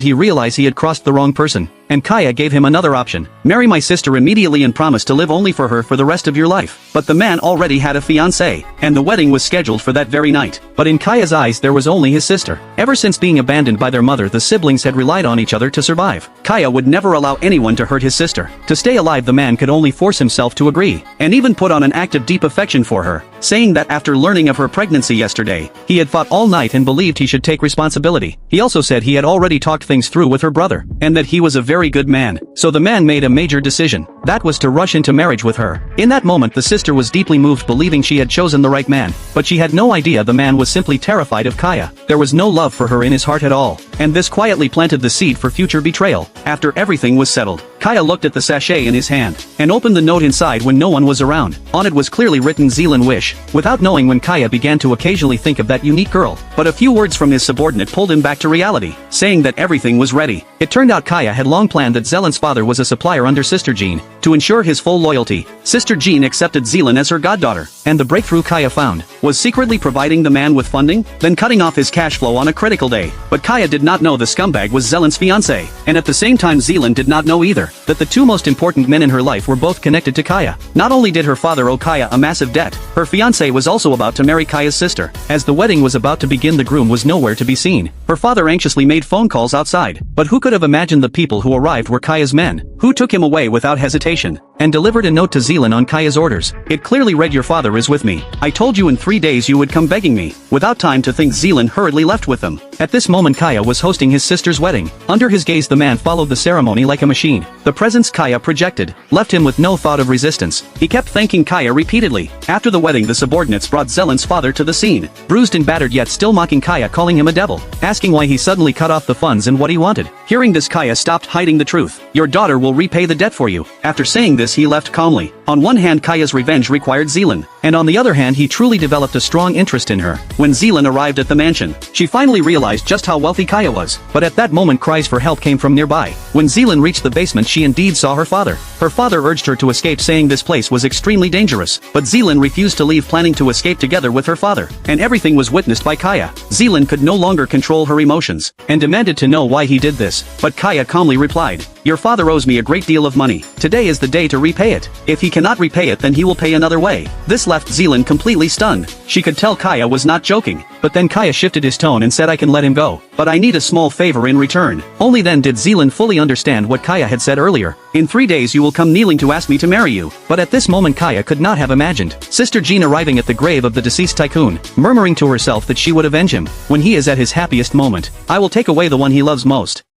he realized he had crossed the wrong person, and Kaya gave him another option. Marry my sister immediately and promise to live only for her for the rest of your life. But the man already had a fiancée, and the wedding was scheduled for that very night. But in Kaya's eyes there was only his sister. Ever since being abandoned by their mother, the siblings had relied on each other to survive. Kaya would never allow anyone to hurt his sister. To stay alive, the man could only force himself to agree, and even put on an act of deep affection for her, saying that after learning of her pregnancy yesterday, he had fought all night and believed he should take responsibility. He also said he had already talked things through with her brother, and that he was a very good man. So the man made a major decision. That was to rush into marriage with her. In that moment the sister was deeply moved, believing she had chosen the right man, but she had no idea the man was simply terrified of Kaya. There was no love for her in his heart at all, and this quietly planted the seed for future betrayal. After everything was settled, Kaya looked at the sachet in his hand, and opened the note inside when no one was around. On it was clearly written Zealand Wish. Without knowing when, Kaya began to occasionally think of that unique girl, but a few words from his subordinate pulled him back to reality, saying that everything was ready. It turned out Kaya had long planned that Zealand's father was a supplier under Sister Jean. To ensure his full loyalty, Sister Jean accepted Zealand as her goddaughter, and the breakthrough Kaya found was secretly providing the man with funding, then cutting off his cash flow on a critical day. But Kaya did not know the scumbag was Zealand's fiancé, and at the same time Zealand did not know either that the two most important men in her life were both connected to Kaya. Not only did her father owe Kaya a massive debt, her fiancé was also about to marry Kaya's sister. As the wedding was about to begin, the groom was nowhere to be seen. Her father anxiously made phone calls outside, but who could have imagined the people who arrived were Kaya's men, who took him away without hesitation, and delivered a note to Zealand on Kaya's orders. It clearly read, "Your father is with me. I told you in 3 days you would come begging me." Without time to think, Zealand hurriedly left with them. At this moment Kaya was hosting his sister's wedding. Under his gaze the man followed the ceremony like a machine. The presence Kaya projected left him with no thought of resistance. He kept thanking Kaya repeatedly. After the wedding the subordinates brought Zealand's father to the scene, bruised and battered yet still mocking Kaya, calling him a devil, asking why he suddenly cut off the funds and what he wanted. Hearing this, Kaya stopped hiding the truth. "Your daughter will repay the debt for you." After saying this he left calmly. On one hand Kaya's revenge required Zealand, and on the other hand he truly developed a strong interest in her. When Zealand arrived at the mansion, she finally realized just how wealthy Kaya was, but at that moment cries for help came from nearby. When Zealand reached the basement she indeed saw her father. Her father urged her to escape, saying this place was extremely dangerous, but Zealand refused to leave, planning to escape together with her father, and everything was witnessed by Kaya. Zealand could no longer control her emotions, and demanded to know why he did this, but Kaya calmly replied, "Your father owes me a great deal of money. Today is the day to repay it. If he cannot repay it then he will pay another way." This left Zealand completely stunned. She could tell Kaya was not joking, but then Kaya shifted his tone and said, "I can let him go, but I need a small favor in return." Only then did Zealand fully understand what Kaya had said earlier. "In 3 days you will come kneeling to ask me to marry you." But at this moment Kaya could not have imagined Sister Jean arriving at the grave of the deceased tycoon, murmuring to herself that she would avenge him when he is at his happiest moment. "I will take away the one he loves most."